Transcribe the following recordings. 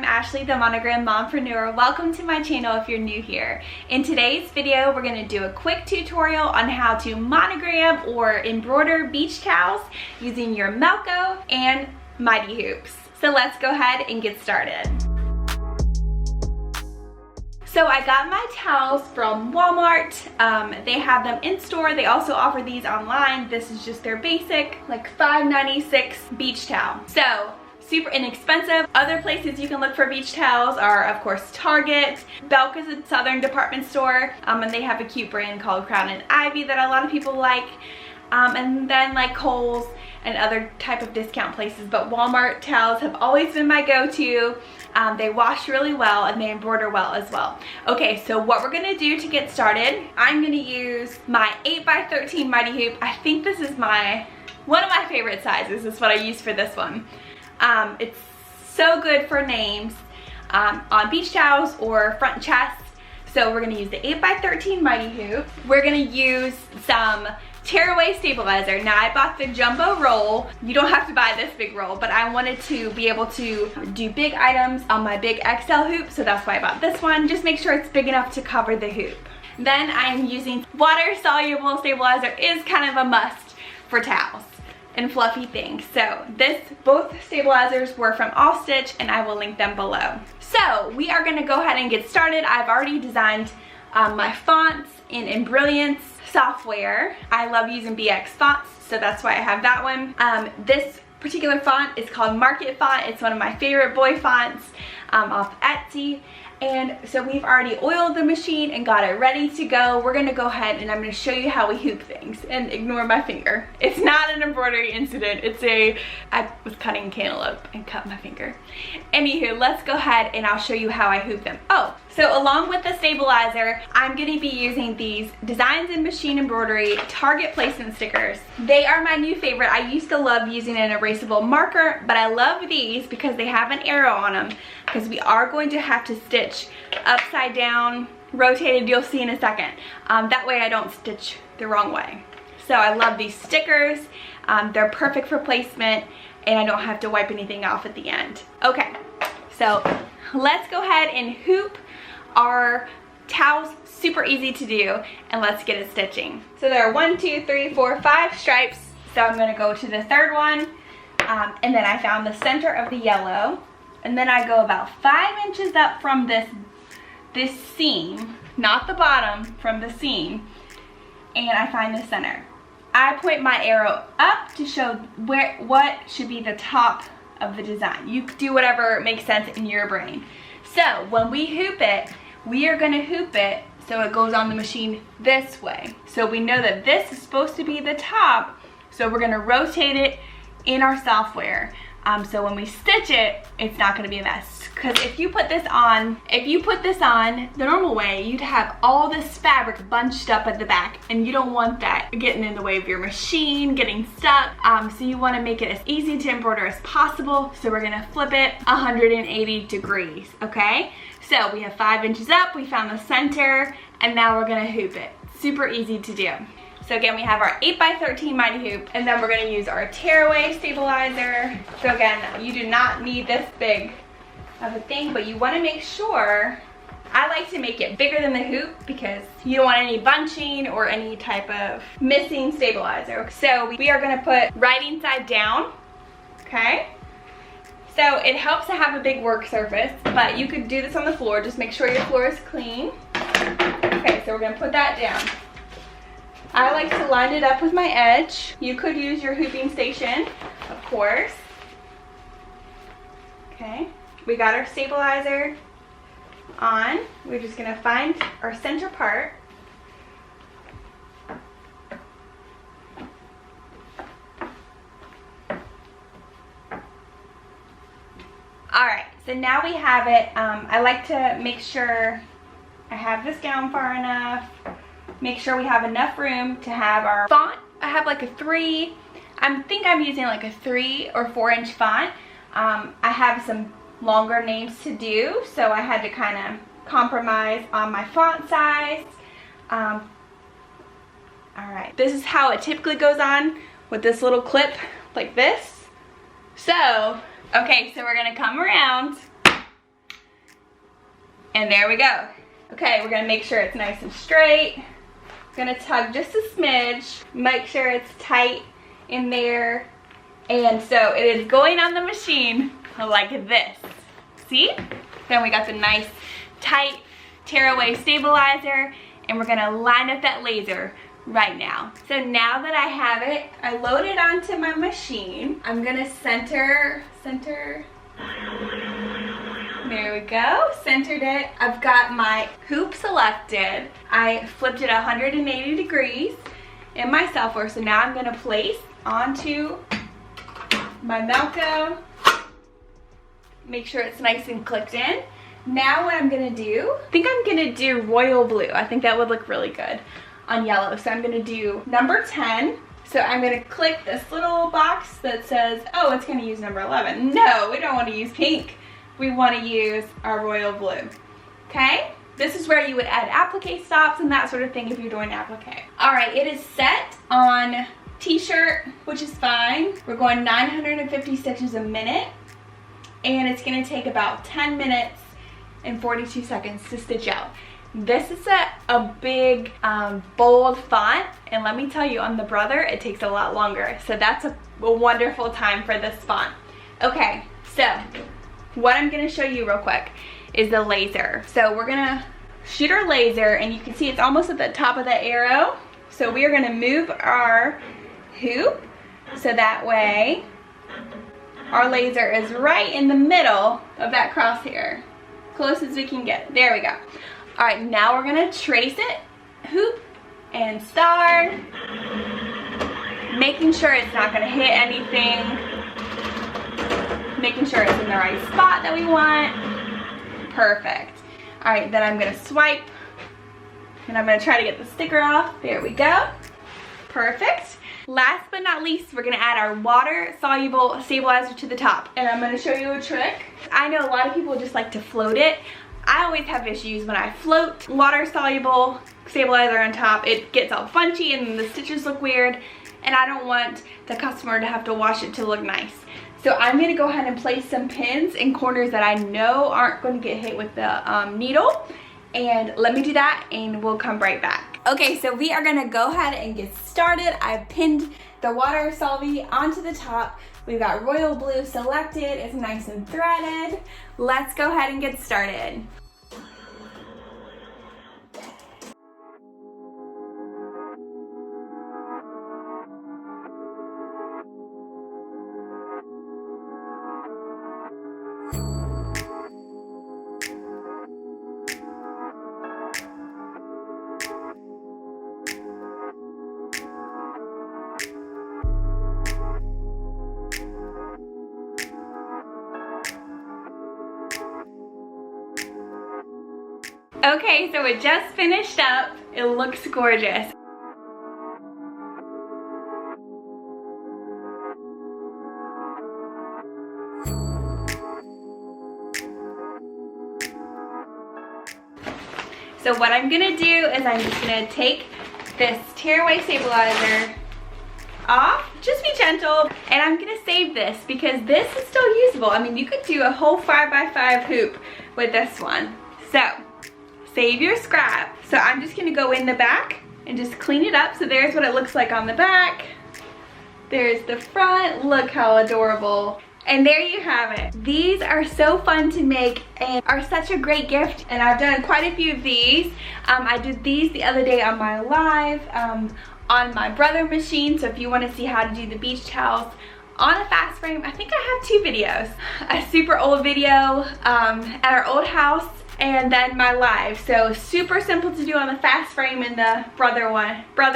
I'm Ashley, the Monogram Mompreneur. Welcome to my channel if you're new here. In today's video, we're going to do a quick tutorial on how to monogram or embroider beach towels using your MELCO and Mighty hoops. So let's go ahead and get started. So I got my towels from Walmart. They have them in store. They also offer these online. This is just their basic, like $5.96 beach towel. So super inexpensive. Other places you can look for beach towels are, of course, Target. Belk is a southern department store, and they have a cute brand called Crown and Ivy that a lot of people like. And then like Kohl's and other type of discount places, but Walmart towels have always been my go-to. They wash really well and they embroider well as well. Okay, so what we're gonna do to get started, I'm gonna use my 8x13 Mighty hoop. I think this is one of my favorite sizes. This is what I use for this one. It's so good for names on beach towels or front chests. So we're gonna use the 8x13 Mighty hoop. We're gonna use some tearaway stabilizer. Now I bought the jumbo roll. You don't have to buy this big roll, but I wanted to be able to do big items on my big XL hoop, so that's why I bought this one. Just make sure it's big enough to cover the hoop. Then I'm using water soluble stabilizer. Is kind of a must for towels and fluffy things. So both stabilizers were from All Stitch and I will link them below. So we are gonna go ahead and get started. I've already designed my fonts in Embrillance software. I love using BX fonts, so that's why I have that one. This particular font is called Market Font. It's one of my favorite boy fonts off Etsy. And so we've already oiled the machine and got it ready to go. We're gonna go ahead and I'm gonna show you how we hoop things, and ignore my finger. It's not an embroidery incident. I was cutting cantaloupe and cut my finger. Anywho, let's go ahead and I'll show you how I hoop them. Oh, so along with the stabilizer, I'm gonna be using these Designs in Machine Embroidery Target placement stickers. They are my new favorite. I used to love using an erasable marker, but I love these because they have an arrow on them, because we are going to have to stitch upside down, rotated, you'll see in a second. That way I don't stitch the wrong way. So I love these stickers. They're perfect for placement and I don't have to wipe anything off at the end. Okay, so let's go ahead and hoop our towels. Super easy to do, and let's get it stitching. So there are 1, 2, 3, 4, 5 stripes. So I'm gonna go to the third one, and then I found the center of the yellow. And then I go about 5 inches up from this seam, not the bottom, from the seam, and I find the center. I point my arrow up to show what should be the top of the design. You do whatever makes sense in your brain. So when we hoop it, we are gonna hoop it so it goes on the machine this way. So we know that this is supposed to be the top, so we're gonna rotate it in our software. So when we stitch it, it's not gonna be a mess. Because if you put this on the normal way, you'd have all this fabric bunched up at the back, and you don't want that getting in the way of your machine, getting stuck. So you wanna make it as easy to embroider as possible. So we're gonna flip it 180 degrees, okay? So we have 5 inches up, we found the center, and now we're gonna hoop it. Super easy to do. So again, we have our 8x13 Mighty hoop, and then we're gonna use our tearaway stabilizer. So again, you do not need this big of a thing, but you wanna make sure, I like to make it bigger than the hoop because you don't want any bunching or any type of missing stabilizer. So we are gonna put right side down, okay? So it helps to have a big work surface, but you could do this on the floor. Just make sure your floor is clean. Okay, so we're gonna put that down. I like to line it up with my edge. You could use your hooping station, of course. Okay, we got our stabilizer on. We're just gonna find our center part. All right, so now we have it. I like to make sure I have this down far enough. Make sure we have enough room to have our font. I have like a 3, I think I'm using like a 3 or 4 inch font. I have some longer names to do, so I had to kind of compromise on my font size. All right, this is how it typically goes on with this little clip like this. So, okay, so we're gonna come around And there we go. Okay, we're gonna make sure it's nice and straight. Gonna tug just a smidge, make sure it's tight in there. And so it is going on the machine like this. See? Then we got the nice tight tearaway stabilizer, and we're gonna line up that laser right now. So now that I have it, I load it onto my machine. I'm gonna center. There we go, centered it. I've got my hoop selected. I flipped it 180 degrees in my software, so now I'm gonna place onto my Melco. Make sure it's nice and clicked in. Now what I'm gonna do, I think I'm gonna do royal blue. I think that would look really good on yellow. So I'm gonna do number 10. So I'm gonna click this little box that says, oh, it's gonna use number 11. No, we don't wanna use pink. We wanna use our royal blue, okay? This is where you would add applique stops and that sort of thing if you're doing applique. All right, it is set on t-shirt, which is fine. We're going 950 stitches a minute, and it's gonna take about 10 minutes and 42 seconds to stitch out. This is a big, bold font, and let me tell you, on the Brother, it takes a lot longer. So that's a wonderful time for this font. Okay, so what I'm gonna show you real quick is the laser. So we're gonna shoot our laser, and you can see it's almost at the top of the arrow. So we are gonna move our hoop so that way our laser is right in the middle of that crosshair, close as we can get. There we go. All right, now we're gonna trace it, hoop and star, making sure it's not gonna hit anything, making sure it's in the right spot that we want. Perfect. All right, then I'm gonna swipe, and I'm gonna try to get the sticker off. There we go. Perfect. Last but not least, we're gonna add our water-soluble stabilizer to the top. And I'm gonna show you a trick. I know a lot of people just like to float it. I always have issues when I float water-soluble stabilizer on top. It gets all bunchy and the stitches look weird, and I don't want the customer to have to wash it to look nice. So I'm gonna go ahead and place some pins in corners that I know aren't gonna get hit with the needle. And let me do that, and we'll come right back. Okay, so we are gonna go ahead and get started. I've pinned the water solvy onto the top. We've got royal blue selected. It's nice and threaded. Let's go ahead and get started. Okay, so it just finished up. It looks gorgeous. So what I'm gonna do is I'm just gonna take this tearaway stabilizer off. Just be gentle. And I'm gonna save this because this is still usable. I mean, you could do a whole 5x5 hoop with this one. So save your scrap. So I'm just gonna go in the back and just clean it up. So there's what it looks like on the back. There's the front. Look how adorable. And there you have it. These are so fun to make and are such a great gift. And I've done quite a few of these. I did these the other day on my live on my Brother machine. So if you want to see how to do the beach towels on a fast frame, I think I have 2 videos. A super old video at our old house, and then my live. So super simple to do on the fast frame, and the Brother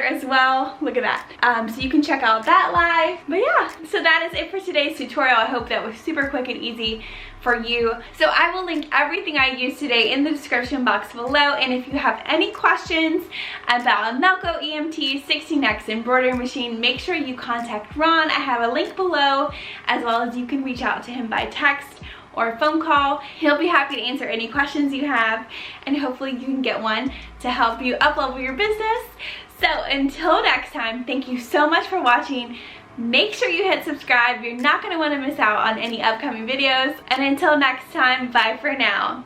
as well. Look at that. So you can check out that live. But yeah, so that is it for today's tutorial. I hope that was super quick and easy for you. So I will link everything I used today in the description box below. And if you have any questions about a MELCO EMT16X embroidery machine, make sure you contact Ron. I have a link below, as well as you can reach out to him by text or a phone call. He'll be happy to answer any questions you have, and hopefully you can get one to help you up-level your business. So until next time, thank you so much for watching. Make sure you hit subscribe. You're not going to want to miss out on any upcoming videos. And until next time, bye for now.